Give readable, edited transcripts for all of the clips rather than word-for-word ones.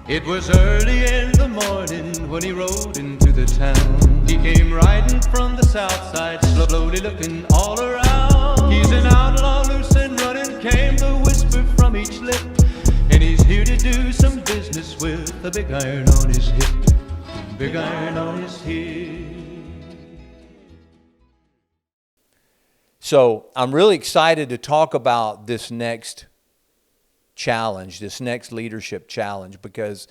It was early in the morning when he rode into the town. He came riding from the south side, slowly looking all around. He's an outlaw, loose and running, came the whisper from each lip. And he's here to do some business with a big iron on his hip. Big iron on his hip. So I'm really excited to talk about this next challenge, this next leadership challenge, because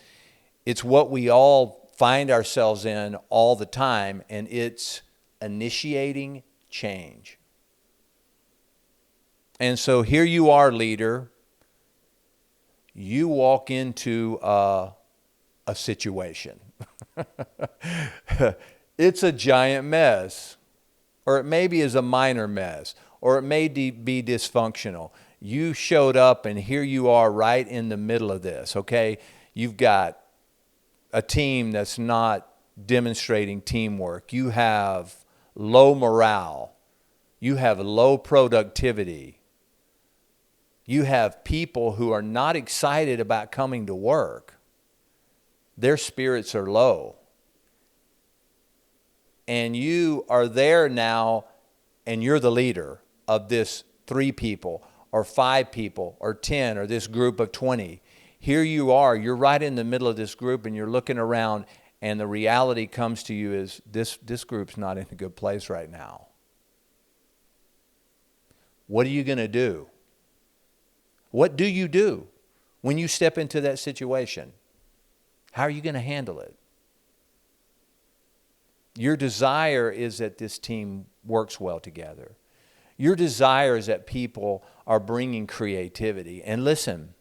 it's what we all find ourselves in all the time, and it's initiating change. And so here you are, leader. You walk into a situation. It's a giant mess. Or it maybe is a minor mess, or it may be dysfunctional. You showed up and here you are right in the middle of this, okay? You've got a team that's not demonstrating teamwork. You have low morale. You have low productivity. You have people who are not excited about coming to work. Their spirits are low. And you are there now, and you're the leader of this 3 people or 5 people or 10 or this group of 20. Here you are, you're right in the middle of this group, and you're looking around, and the reality comes to you is this group's not in a good place right now. What are you going to do? What do you do when you step into that situation? How are you going to handle it? Your desire is that this team works well together. Your desire is that people are bringing creativity. And listen,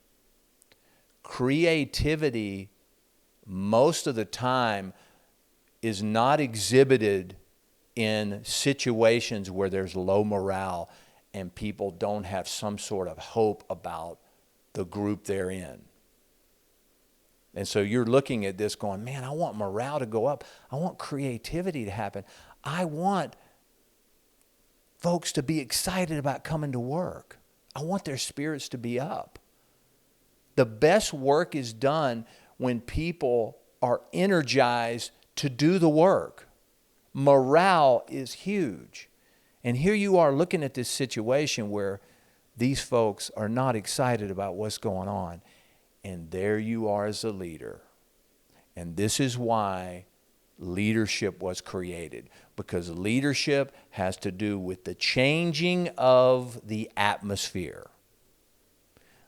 creativity most of the time is not exhibited in situations where there's low morale and people don't have some sort of hope about the group they're in. And so you're looking at this going, man, I want morale to go up. I want creativity to happen. I want folks to be excited about coming to work. I want their spirits to be up. The best work is done when people are energized to do the work. Morale is huge. And here you are looking at this situation where these folks are not excited about what's going on. And there you are as a leader. And this is why leadership was created. Because leadership has to do with the changing of the atmosphere.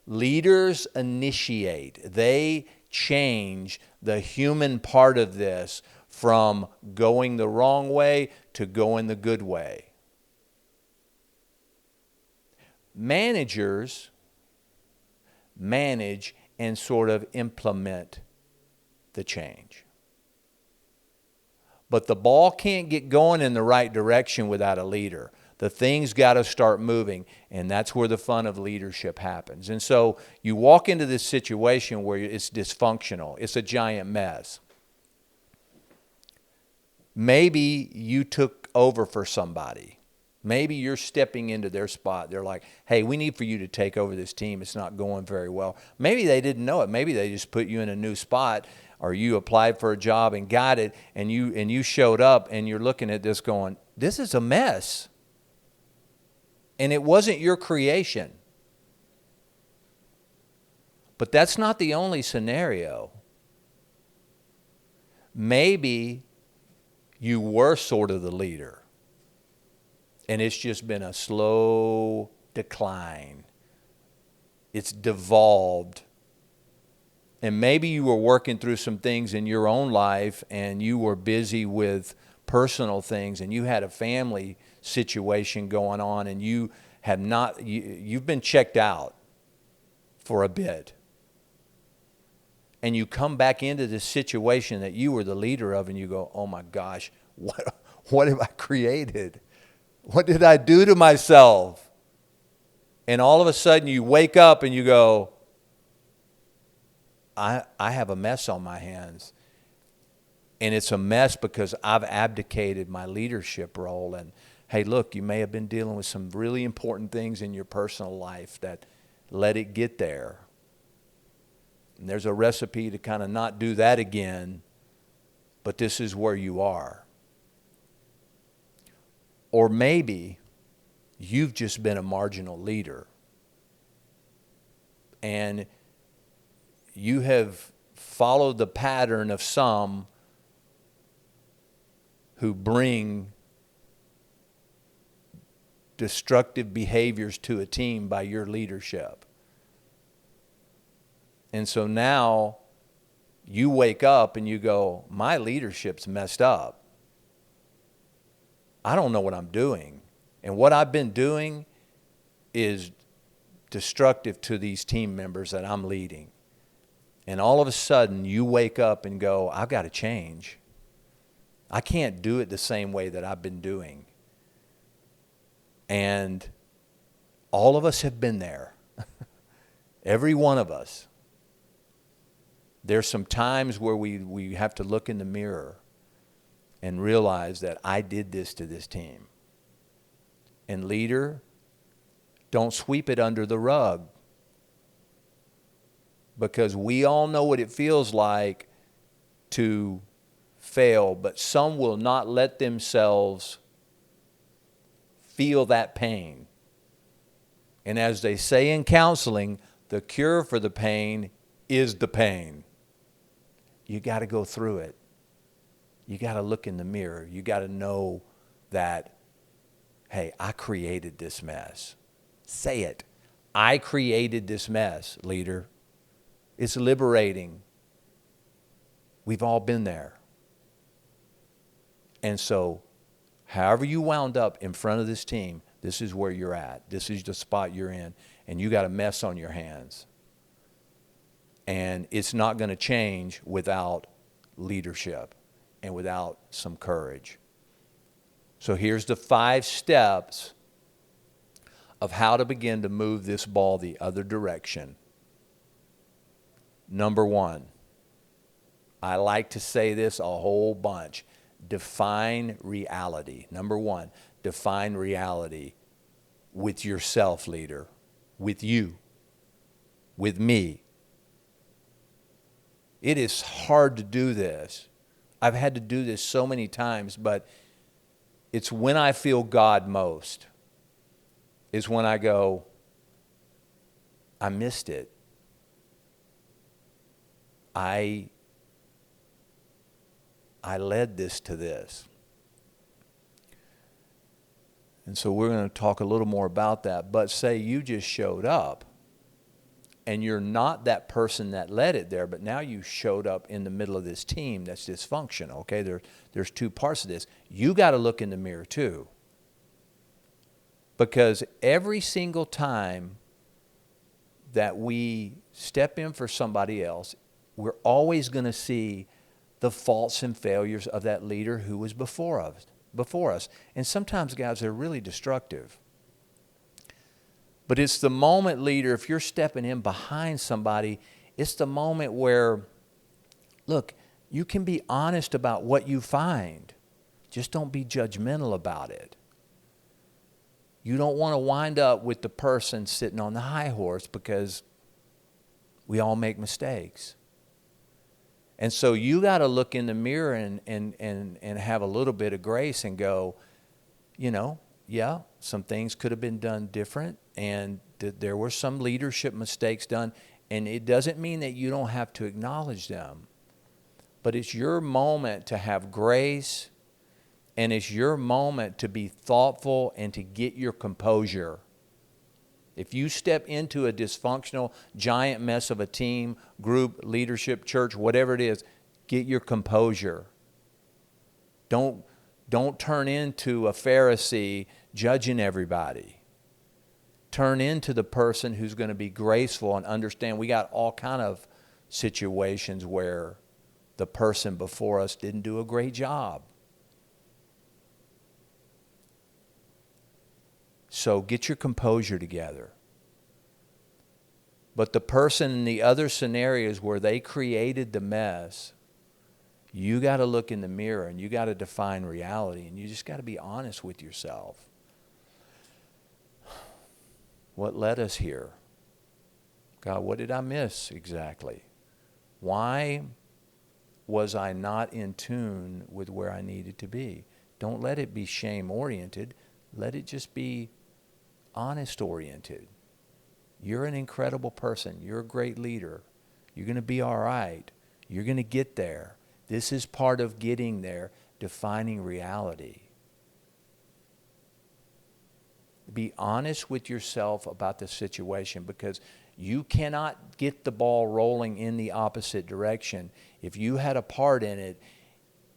Leaders initiate. They change the human part of this from going the wrong way to going the good way. Managers manage and sort of implement the change. But the ball can't get going in the right direction without a leader. The thing's got to start moving, and that's where the fun of leadership happens. And so you walk into this situation where it's dysfunctional. It's a giant mess. Maybe you took over for somebody. Maybe you're stepping into their spot. They're like, hey, we need for you to take over this team. It's not going very well. Maybe they didn't know it. Maybe they just put you in a new spot, or you applied for a job and got it, and you showed up, and you're looking at this going, this is a mess. And it wasn't your creation. But that's not the only scenario. Maybe you were sort of the leader. And it's just been a slow decline. It's devolved. And maybe you were working through some things in your own life, and you were busy with personal things, and you had a family situation going on, and you have not, you've been checked out for a bit. And you come back into this situation that you were the leader of, and you go, oh my gosh, what have I created? What did I do to myself? And all of a sudden you wake up and you go, I have a mess on my hands. And it's a mess because I've abdicated my leadership role. And hey, look, you may have been dealing with some really important things in your personal life that let it get there. And there's a recipe to kind of not do that again, but this is where you are. Or maybe you've just been a marginal leader and you have followed the pattern of some who bring destructive behaviors to a team by your leadership. And so now you wake up and you go, my leadership's messed up. I don't know what I'm doing. And what I've been doing is destructive to these team members that I'm leading. And all of a sudden you wake up and go, I've got to change. I can't do it the same way that I've been doing. And all of us have been there. Every one of us. There's some times where we have to look in the mirror and realize that I did this to this team. And leader, don't sweep it under the rug. Because we all know what it feels like to fail, but some will not let themselves feel that pain. And as they say in counseling, the cure for the pain is the pain. You got to go through it. You got to look in the mirror. You got to know that, hey, I created this mess. Say it. I created this mess, leader. It's liberating. We've all been there. And so, however you wound up in front of this team, this is where you're at. This is the spot you're in. And you got a mess on your hands. And it's not going to change without leadership and without some courage. So here's the 5 steps of how to begin to move this ball the other direction. Number 1, I like to say this a whole bunch. Define reality. Number 1, define reality with yourself, leader, with you, with me. It is hard to do this. I've had to do this so many times, but it's when I feel God most. Is when I go, I missed it. I led this to this. And so we're going to talk a little more about that. But say you just showed up and you're not that person that led it there, but now you showed up in the middle of this team that's dysfunctional. Okay, there's 2 parts of this. You got to look in the mirror too. Because every single time that we step in for somebody else, we're always going to see the faults and failures of that leader who was before us. And sometimes, guys, they're really destructive. But it's the moment, leader, if you're stepping in behind somebody, it's the moment where, look, you can be honest about what you find. Just don't be judgmental about it. You don't want to wind up with the person sitting on the high horse because we all make mistakes. And so you got to look in the mirror and have a little bit of grace and go, you know, yeah, some things could have been done different, and there were some leadership mistakes done, and it doesn't mean that you don't have to acknowledge them. But it's your moment to have grace, and it's your moment to be thoughtful and to get your composure. If you step into a dysfunctional giant mess of a team, group, leadership, church, whatever it is, get your composure. Don't turn into a Pharisee judging everybody. Turn into the person who's going to be graceful and understand we got all kind of situations where the person before us didn't do a great job. So get your composure together. But the person in the other scenarios where they created the mess, you got to look in the mirror and you got to define reality, and you just got to be honest with yourself. What led us here? God, what did I miss exactly? Why was I not in tune with where I needed to be? Don't let it be shame-oriented. Let it just be honest-oriented. You're an incredible person. You're a great leader. You're going to be all right. You're going to get there. This is part of getting there, defining reality. Be honest with yourself about the situation, because you cannot get the ball rolling in the opposite direction. If you had a part in it,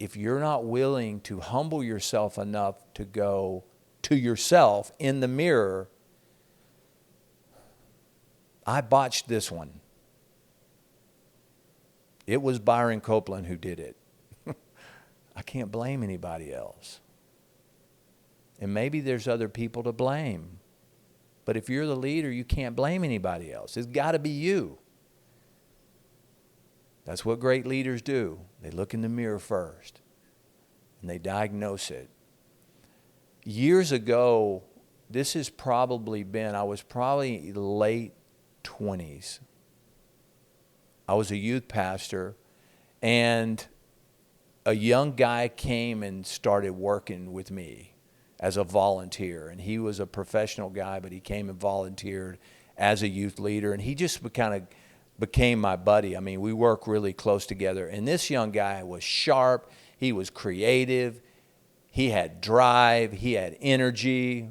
if you're not willing to humble yourself enough to go to yourself in the mirror, I botched this one. It was Byron Copeland who did it. I can't blame anybody else. And maybe there's other people to blame. But if you're the leader, you can't blame anybody else. It's got to be you. That's what great leaders do. They look in the mirror first, and they diagnose it. Years ago, this has probably been, I was probably late 20s. I was a youth pastor, and a young guy came and started working with me as a volunteer. And he was a professional guy, but he came and volunteered as a youth leader. And he just kind of became my buddy. I mean, we work really close together. And this young guy was sharp. He was creative. He had drive. He had energy.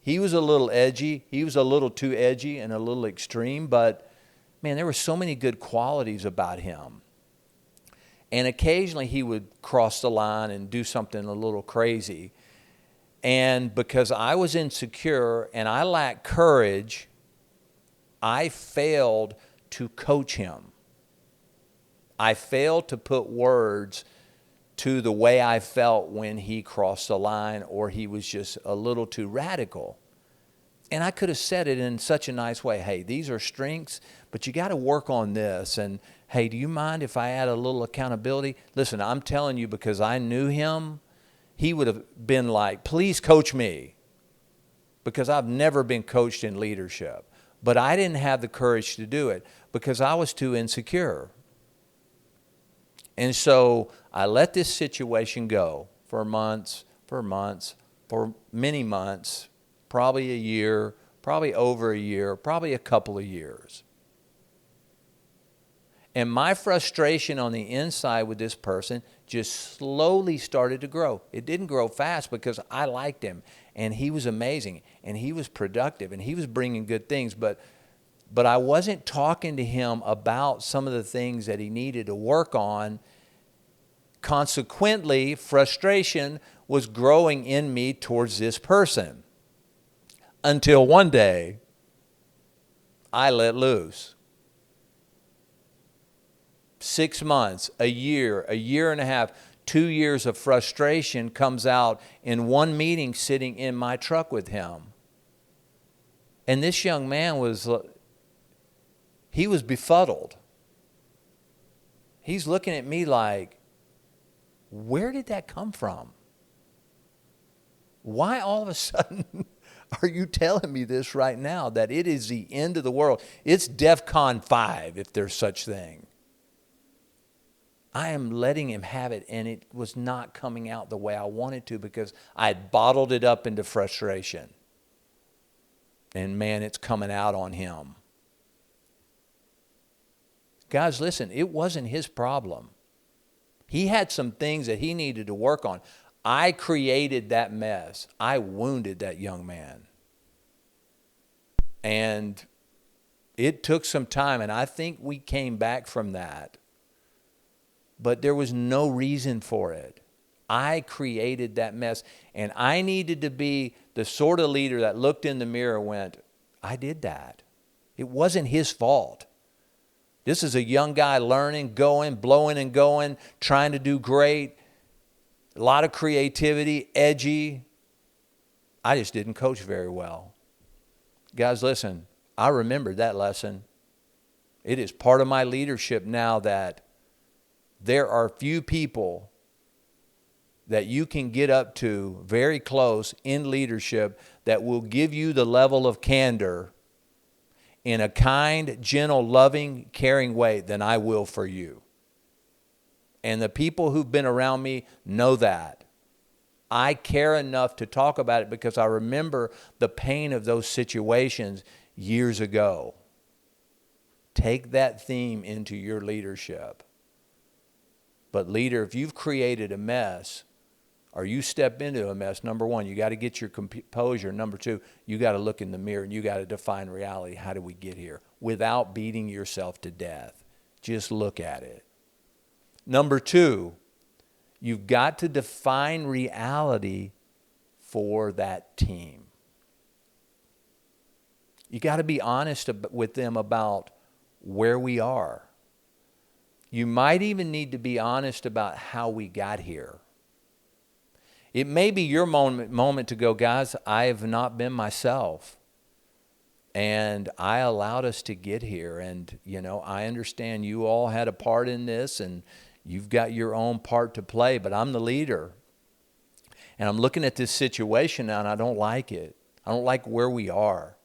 He was a little edgy. He was a little too edgy and a little extreme. But, man, there were so many good qualities about him. And occasionally he would cross the line and do something a little crazy. And because I was insecure and I lacked courage, I failed to coach him. I failed to put words to the way I felt when he crossed the line or he was just a little too radical. And I could have said it in such a nice way. Hey, these are strengths, but you got to work on this. And hey, do you mind if I add a little accountability? Listen, I'm telling you, because I knew him, he would have been like, please coach me, because I've never been coached in leadership. But I didn't have the courage to do it because I was too insecure. And so I let this situation go for months, for many months, probably a year, probably over a year, probably a couple of years. And my frustration on the inside with this person just slowly started to grow. It didn't grow fast because I liked him, and he was amazing, and he was productive, and he was bringing good things. But I wasn't talking to him about some of the things that he needed to work on. Consequently, frustration was growing in me towards this person. Until one day, I let loose. 6 months, a year and a half, 2 years of frustration comes out in one meeting sitting in my truck with him. And this young man he was befuddled. He's looking at me like, where did that come from? Why all of a sudden are you telling me this right now, that it is the end of the world? It's DEFCON 5, if there's such thing. I am letting him have it, and it was not coming out the way I wanted to because I had bottled it up into frustration. And man, it's coming out on him. Guys, listen, it wasn't his problem. He had some things that he needed to work on. I created that mess. I wounded that young man. And it took some time, and I think we came back from that. But there was no reason for it. I created that mess. And I needed to be the sort of leader that looked in the mirror and went, I did that. It wasn't his fault. This is a young guy learning, going, blowing and going, trying to do great. A lot of creativity, edgy. I just didn't coach very well. Guys, listen, I remembered that lesson. It is part of my leadership now that there are few people that you can get up to very close in leadership that will give you the level of candor in a kind, gentle, loving, caring way than I will for you. And the people who've been around me know that. I care enough to talk about it because I remember the pain of those situations years ago. Take that theme into your leadership. But leader, if you've created a mess, or you step into a mess, number one, you got to get your composure. Number two, you got to look in the mirror and you got to define reality. How do we get here? Without beating yourself to death. Just look at it. Number two, you've got to define reality for that team. You got to be honest with them about where we are. You might even need to be honest about how we got here. It may be your moment to go, guys, I have not been myself. And I allowed us to get here. And, I understand you all had a part in this and you've got your own part to play, but I'm the leader. And I'm looking at this situation now and I don't like it. I don't like where we are.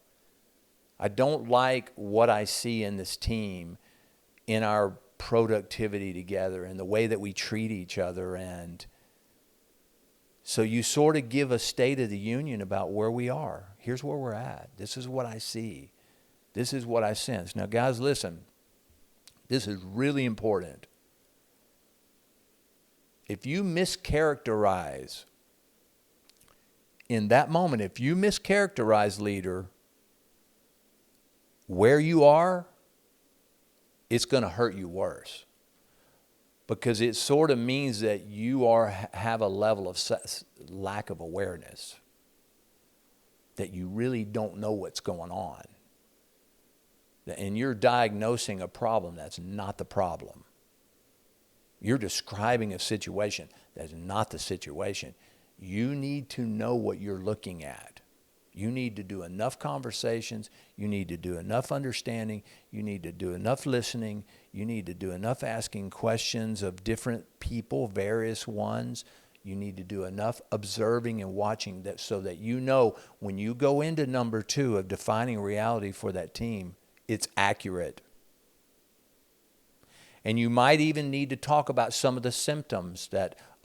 I don't like what I see in this team, in our productivity together and the way that we treat each other. And so you sort of give a state of the union about where we are. Here's where we're at. This is what I see. This is what I sense. Now, guys, listen. This is really important. If you mischaracterize in that moment, if you mischaracterize, leader, where you are, it's going to hurt you worse. Because it sort of means that you have a level of lack of awareness. That you really don't know what's going on. And you're diagnosing a problem that's not the problem. You're describing a situation that's not the situation. You need to know what you're looking at. You need to do enough conversations. You need to do enough understanding. You need to do enough listening. You need to do enough asking questions of different people, various ones. You need to do enough observing and watching that so that you know when you go into number two of defining reality for that team, it's accurate. And you might even need to talk about some of the symptoms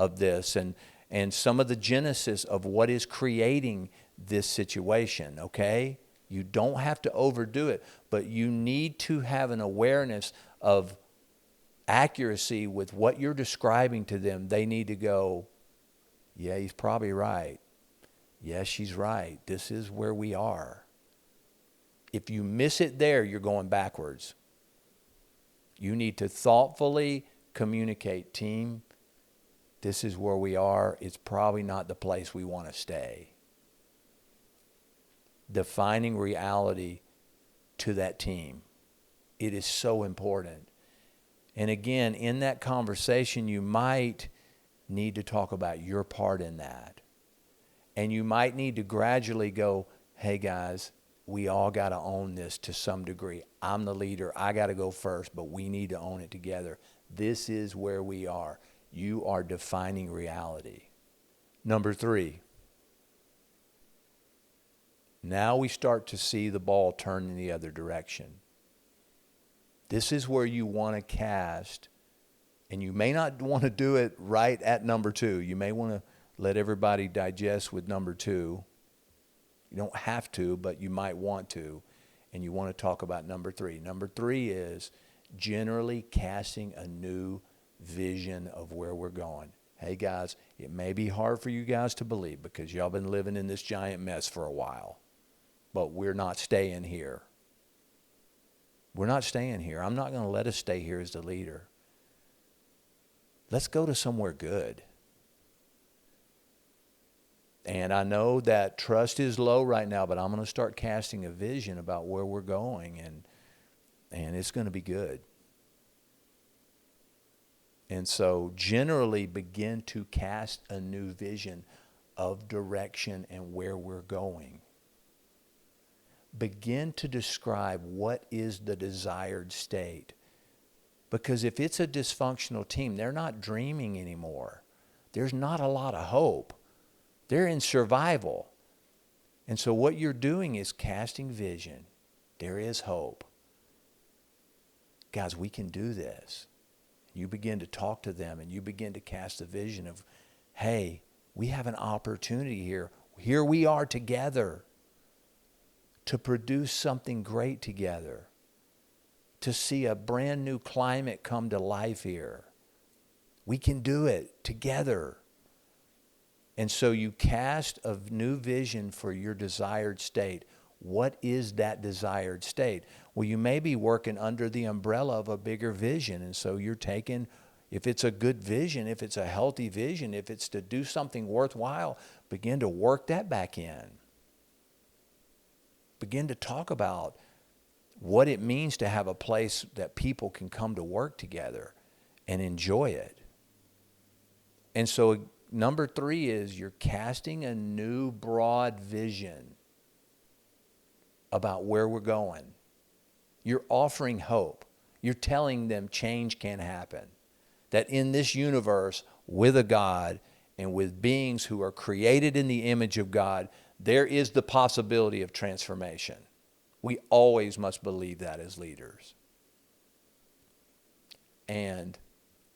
of this and some of the genesis of what is creating this situation, okay? You don't have to overdo it, but you need to have an awareness of accuracy with what you're describing to them. They need to go, yeah, he's probably right. Yes, she's right. This is where we are. If you miss it there, you're going backwards. You need to thoughtfully communicate, team, this is where we are. It's probably not the place we want to stay. Defining reality to that team. It is so important. And again, in that conversation, you might need to talk about your part in that. And you might need to gradually go, hey guys, we all got to own this to some degree. I'm the leader. I got to go first, but we need to own it together. This is where we are. You are defining reality. Number 3. Now we start to see the ball turn in the other direction. This is where you want to cast, and you may not want to do it right at number 2. You may want to let everybody digest with number 2. You don't have to, but you might want to, and you want to talk about number 3. Number 3 is generally casting a new vision of where we're going. Hey guys, it may be hard for you guys to believe because y'all been living in this giant mess for a while, but we're not staying here. We're not staying here. I'm not going to let us stay here as the leader. Let's go to somewhere good. And I know that trust is low right now, but I'm going to start casting a vision about where we're going, and it's going to be good. And so generally begin to cast a new vision of direction and where we're going. Begin to describe what is the desired state. Because if it's a dysfunctional team, they're not dreaming anymore. There's not a lot of hope. They're in survival. And so what you're doing is casting vision. There is hope. Guys, we can do this. You begin to talk to them and you begin to cast a vision of, hey, we have an opportunity here. Here we are together to produce something great together, to see a brand new climate come to life here. We can do it together. And so you cast a new vision for your desired state. What is that desired state? Well, you may be working under the umbrella of a bigger vision. And so you're taking, if it's a good vision, if it's a healthy vision, if it's to do something worthwhile, begin to work that back in. Begin to talk about what it means to have a place that people can come to work together and enjoy it. And so number 3 is you're casting a new broad vision about where we're going. You're offering hope. You're telling them change can happen. That in this universe, with a God and with beings who are created in the image of God, there is the possibility of transformation. We always must believe that as leaders. And,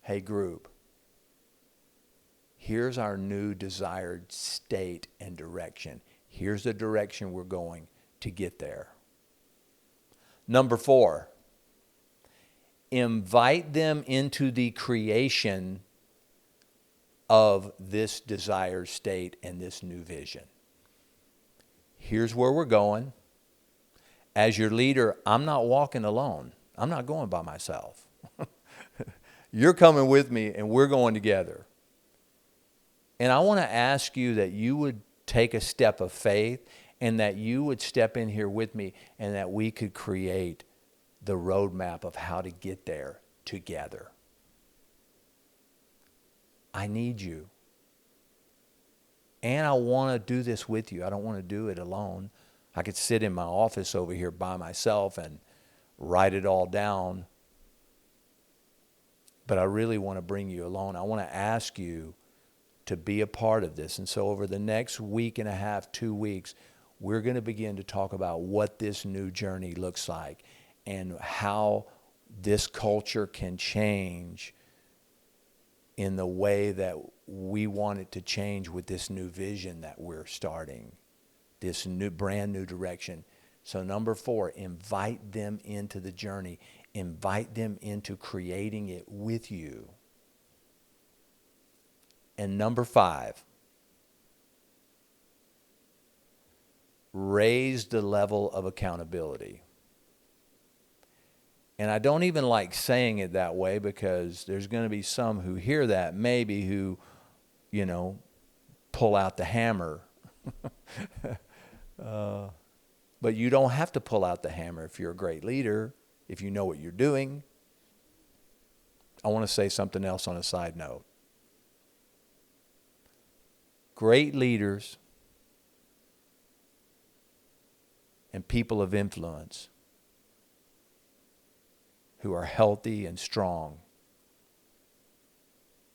hey group, here's our new desired state and direction. Here's the direction we're going to get there. Number 4, invite them into the creation of this desired state and this new vision. Here's where we're going. As your leader, I'm not walking alone. I'm not going by myself. You're coming with me and we're going together. And I want to ask you that you would take a step of faith and that you would step in here with me and that we could create the roadmap of how to get there together. I need you. And I want to do this with you. I don't want to do it alone. I could sit in my office over here by myself and write it all down. But I really want to bring you along. I want to ask you to be a part of this. And so over the next week and a half, 2 weeks, we're going to begin to talk about what this new journey looks like and how this culture can change in the way that we want it to change with this new vision that we're starting, this new, brand new direction. So number 4, invite them into the journey. Invite them into creating it with you. And number 5, raise the level of accountability. And I don't even like saying it that way because there's going to be some who hear that maybe who, pull out the hammer. But you don't have to pull out the hammer if you're a great leader, if you know what you're doing. I want to say something else on a side note. Great leaders and people of influence who are healthy and strong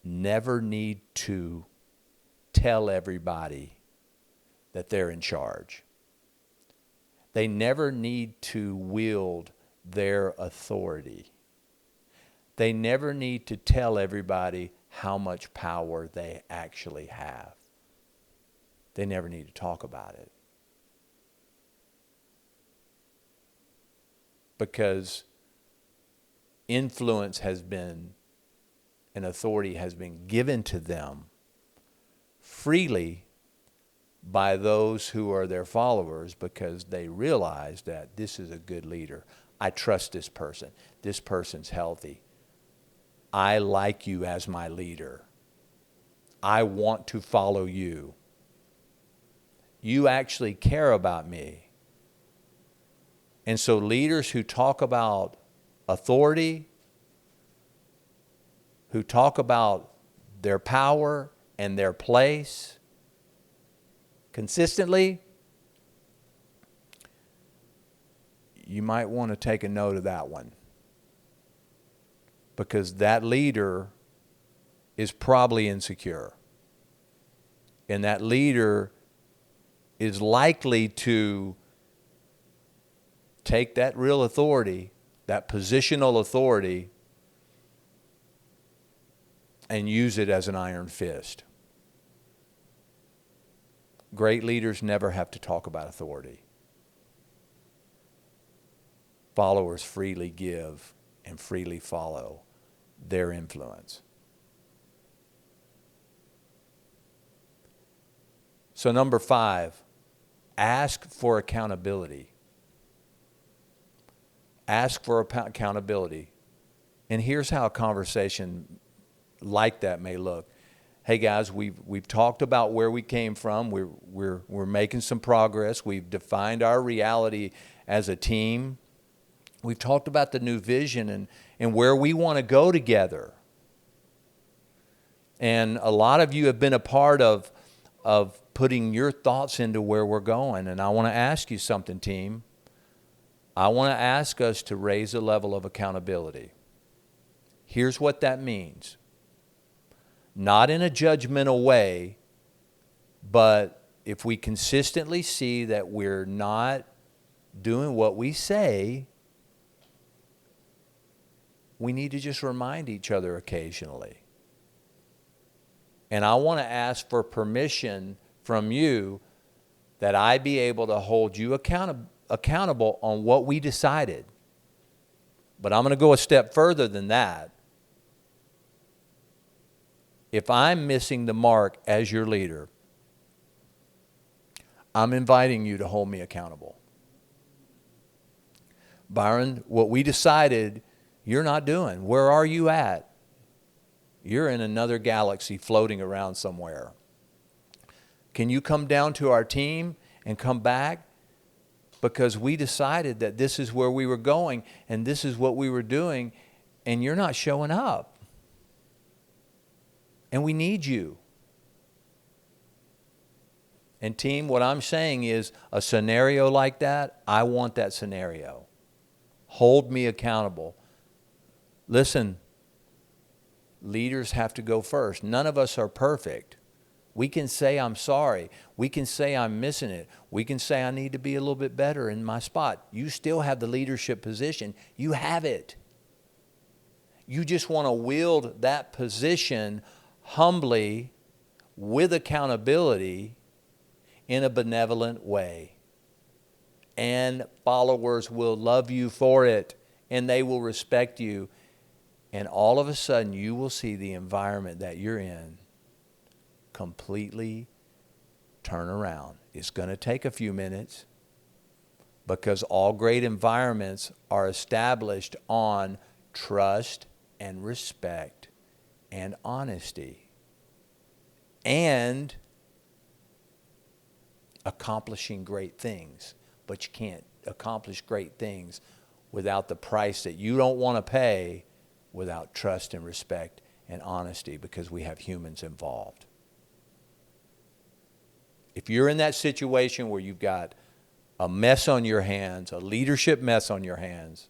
never need to tell everybody that they're in charge. They never need to wield their authority. They never need to tell everybody how much power they actually have. They never need to talk about it. Because influence has been, and authority has been given to them freely by those who are their followers because they realize that this is a good leader. I trust this person. This person's healthy. I like you as my leader. I want to follow you. You actually care about me. And so leaders who talk about authority, who talk about their power and their place consistently, you might want to take a note of that one. Because that leader is probably insecure. And that leader is likely to take that real authority, that positional authority, and use it as an iron fist. Great leaders never have to talk about authority. Followers freely give and freely follow their influence. So number 5, ask for accountability. Ask for accountability. And here's how a conversation like that may look. Hey guys, we've talked about where we came from. We're making some progress. We've defined our reality as a team. We've talked about the new vision and where we want to go together. And a lot of you have been a part of putting your thoughts into where we're going. And I want to ask you something, team. I want to ask us to raise a level of accountability. Here's what that means. Not in a judgmental way, but if we consistently see that we're not doing what we say, we need to just remind each other occasionally. And I want to ask for permission from you that I be able to hold you accountable on what we decided. But I'm going to go a step further than that. If I'm missing the mark as your leader, I'm inviting you to hold me accountable. Byron, what we decided, you're not doing. Where are you at? You're in another galaxy floating around somewhere. Can you come down to our team and come back? Because we decided that this is where we were going and this is what we were doing, and you're not showing up. And we need you. And team, what I'm saying is a scenario like that, I want that scenario. Hold me accountable. Listen, leaders have to go first. None of us are perfect. We can say, I'm sorry. We can say, I'm missing it. We can say, I need to be a little bit better in my spot. You still have the leadership position. You have it. You just want to wield that position humbly, with accountability, in a benevolent way. And followers will love you for it, and they will respect you. And all of a sudden, you will see the environment that you're in completely turn around. It's going to take a few minutes, because all great environments are established on trust and respect and honesty and accomplishing great things. But you can't accomplish great things without the price that you don't want to pay, without trust and respect and honesty, because we have humans involved. If you're in that situation where you've got a mess on your hands, a leadership mess on your hands,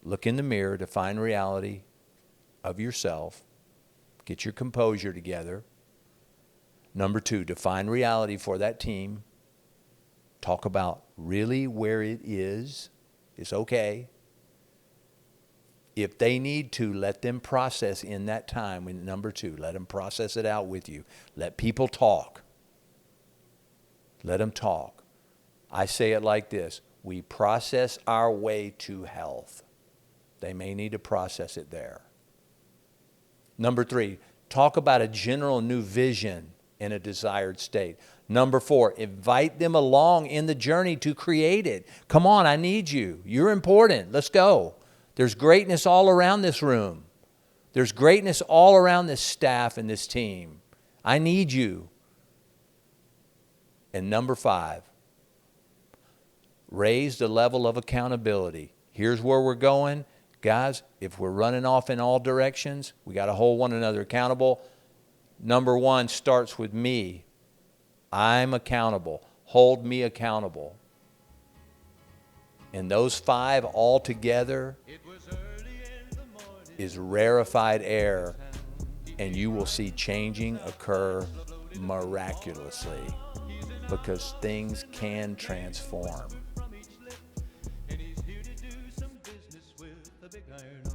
look in the mirror, define reality of yourself, get your composure together. Number 2, define reality for that team. Talk about really where it is. It's okay. If they need to, let them process in that time. And number 2, let them process it out with you. Let people talk. Let them talk. I say it like this. We process our way to health. They may need to process it there. Number 3, talk about a general new vision in a desired state. Number 4, invite them along in the journey to create it. Come on, I need you. You're important. Let's go. There's greatness all around this room. There's greatness all around this staff and this team. I need you. And number 5, raise the level of accountability. Here's where we're going. Guys, if we're running off in all directions, we got to hold one another accountable. Number 1 starts with me. I'm accountable. Hold me accountable. And those 5 all together is rarefied air, and you will see changing occur miraculously, because things can transform. iron